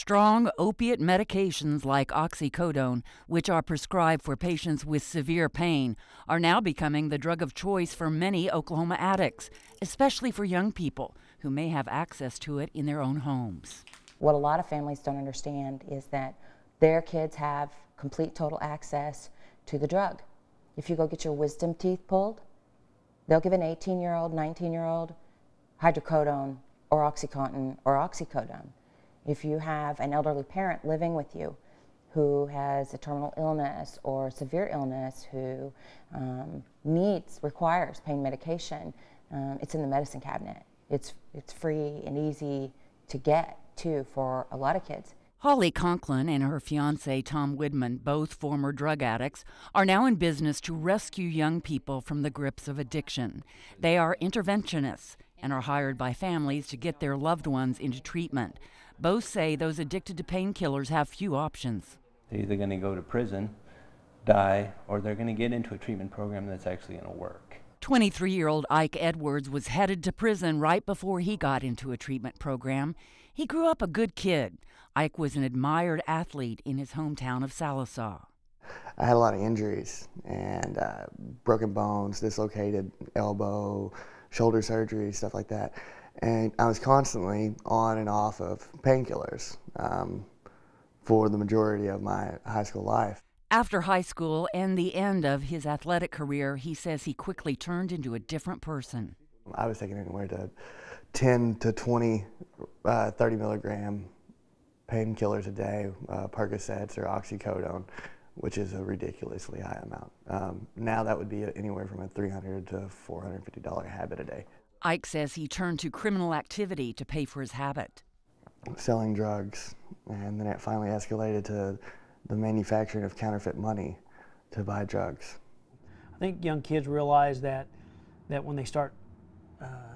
Strong opiate medications like oxycodone, which are prescribed for patients with severe pain, are now becoming the drug of choice for many Oklahoma addicts, especially for young people who may have access to it in their own homes. What a lot of families don't understand is that their kids have complete total access to the drug. If you go get your wisdom teeth pulled, they'll give an 18-year-old, 19-year-old hydrocodone or OxyContin or oxycodone. If you have an elderly parent living with you who has a terminal illness or severe illness, who requires pain medication, it's in the medicine cabinet. It's free and easy to get too for a lot of kids. Holly Conklin and her fiancé Tom Widman, both former drug addicts, are now in business to rescue young people from the grips of addiction. They are interventionists and are hired by families to get their loved ones into treatment. Both say those addicted to painkillers have few options. They're either going to go to prison, die, or they're going to get into a treatment program that's actually going to work. 23-year-old Ike Edwards was headed to prison right before he got into a treatment program. He grew up a good kid. Ike was an admired athlete in his hometown of Sallisaw. I had a lot of injuries and broken bones, dislocated elbow, shoulder surgery, stuff like that. And I was constantly on and off of painkillers for the majority of my high school life. After high school and the end of his athletic career, he says he quickly turned into a different person. I was taking anywhere to 10 to 20, 30 milligram painkillers a day, Percocets or oxycodone, which is a ridiculously high amount. Now that would be anywhere from a $300 to $450 habit a day. Ike says he turned to criminal activity to pay for his habit. Selling drugs, and then it finally escalated to the manufacturing of counterfeit money to buy drugs. I think young kids realize that when they start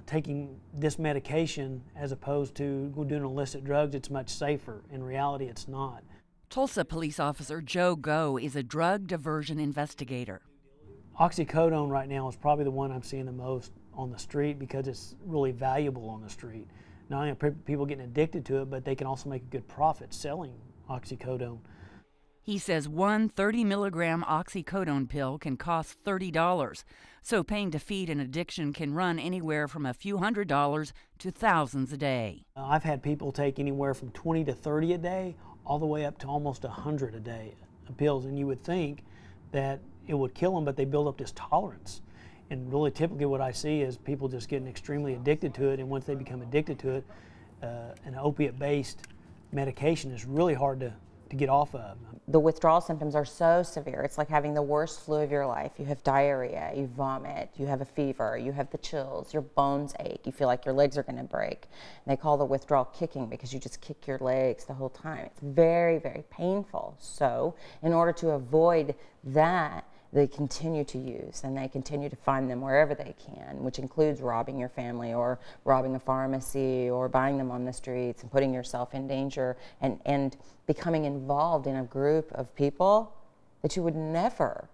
taking this medication as opposed to doing illicit drugs, it's much safer. In reality, it's not. Tulsa police officer Joe Go is a drug diversion investigator. Oxycodone right now is probably the one I'm seeing the most on the street because it's really valuable on the street. Not only are people getting addicted to it, but they can also make a good profit selling oxycodone. He says one 30-milligram oxycodone pill can cost $30, so paying to feed an addiction can run anywhere from a few $100s to thousands a day. I've had people take anywhere from 20 to 30 a day, all the way up to almost 100 a day of pills, and you would think that it would kill them, but they build up this tolerance. And really typically what I see is people just getting extremely addicted to it, and once they become addicted to it, an opiate-based medication is really hard to get off of. The withdrawal symptoms are so severe. It's like having the worst flu of your life. You have diarrhea, you vomit, you have a fever, you have the chills, your bones ache, you feel like your legs are going to break. And they call the withdrawal kicking because you just kick your legs the whole time. It's very, very painful. So in order to avoid that, they continue to use, and they continue to find them wherever they can, which includes robbing your family or robbing a pharmacy or buying them on the streets and putting yourself in danger and becoming involved in a group of people that you would never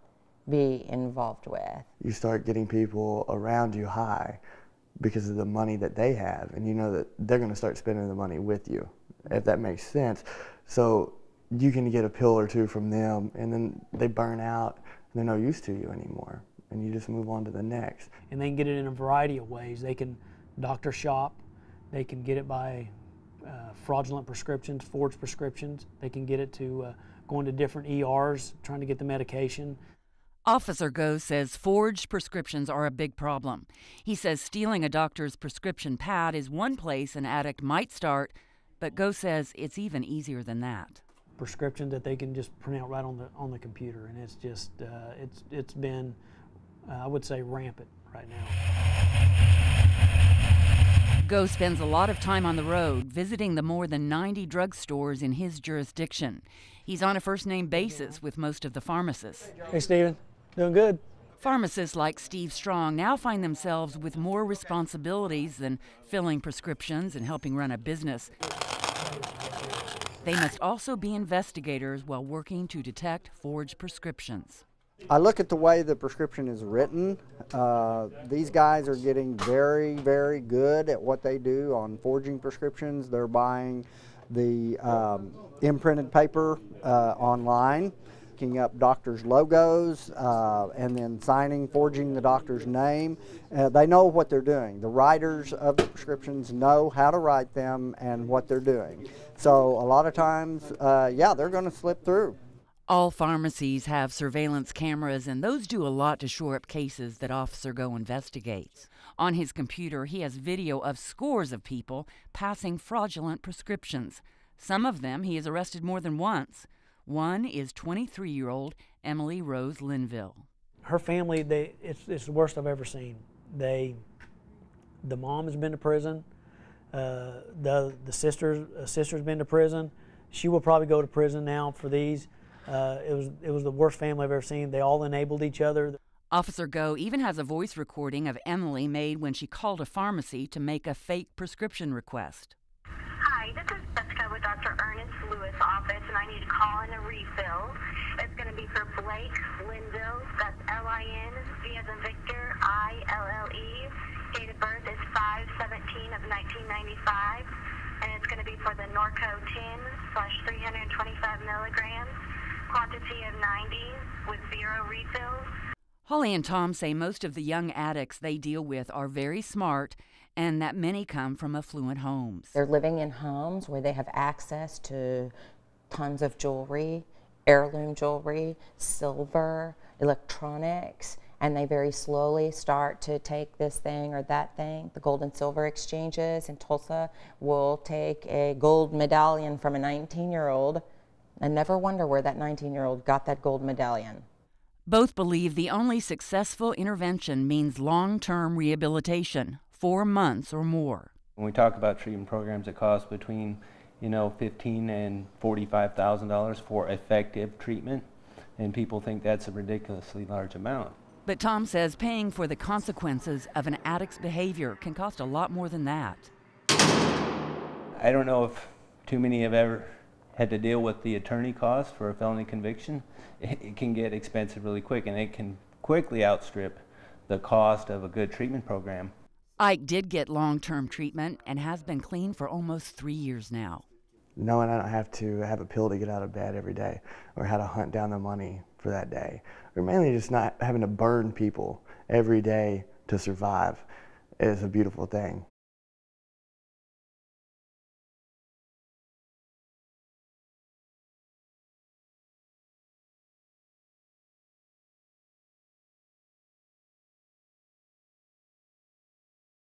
be involved with. You start getting people around you high because of the money that they have, and you know that they're going to start spending the money with you, if that makes sense. So you can get a pill or two from them, and then they burn out. They're no use to you anymore, and you just move on to the next. And they can get it in a variety of ways. They can doctor shop, they can get it by fraudulent prescriptions, forged prescriptions. They can get it to going to different ERs trying to get the medication. Officer Go says forged prescriptions are a big problem. He says stealing a doctor's prescription pad is one place an addict might start, but Go says it's even easier than that. Prescriptions that they can just print out right on the computer, and it's just it's been I would say rampant right now. Go spends a lot of time on the road visiting the more than 90 drugstores in his jurisdiction. He's on a first-name basis with most of the pharmacists. Hey, Steven. Doing good. Pharmacists like Steve Strong now find themselves with more responsibilities than filling prescriptions and helping run a business. They must also be investigators while working to detect forged prescriptions. I look at the way the prescription is written. These guys are getting very, very good at what they do on forging prescriptions. They're buying the imprinted paper online, picking up doctors' logos, and then signing, forging the doctor's name. They know what they're doing. The writers of the prescriptions know how to write them and what they're doing. So a lot of times, yeah, they're going to slip through. All pharmacies have surveillance cameras, and those do a lot to shore up cases that Officer Go investigates. On his computer, he has video of scores of people passing fraudulent prescriptions. Some of them he has arrested more than once. One is 23-year-old Emily Rose Linville. Her family, it's the worst I've ever seen. The mom has been to prison. The sister's been to prison. She will probably go to prison now for these. It was the worst family I've ever seen. They all enabled each other. Officer Go even has a voice recording of Emily made when she called a pharmacy to make a fake prescription request. Hi, this is Jessica with Dr. Ernest Lewis' office, and I need to call in a refill. It's going to be for Blake Linville. That's L-I-N-V as in Victor, I-L-L-E. Date of birth is 5/17 of 1995, and it's going to be for the Norco 10/325 milligrams, quantity of 90 with 0 refills. Holly and Tom say most of the young addicts they deal with are very smart and that many come from affluent homes. They're living in homes where they have access to tons of jewelry, heirloom jewelry, silver, electronics, and they very slowly start to take this thing or that thing. The gold and silver exchanges in Tulsa will take a gold medallion from a 19-year-old and never wonder where that 19-year-old got that gold medallion. Both believe the only successful intervention means long-term rehabilitation, 4 months or more. When we talk about treatment programs that cost between, $15,000 and $45,000 for effective treatment, and people think that's a ridiculously large amount. But Tom says paying for the consequences of an addict's behavior can cost a lot more than that. I don't know if too many have ever had to deal with the attorney costs for a felony conviction. It can get expensive really quick, and it can quickly outstrip the cost of a good treatment program. Ike did get long-term treatment and has been clean for almost 3 years now. Knowing I don't have to have a pill to get out of bed every day, or how to hunt down the money for that day, or mainly just not having to burn people every day to survive is a beautiful thing.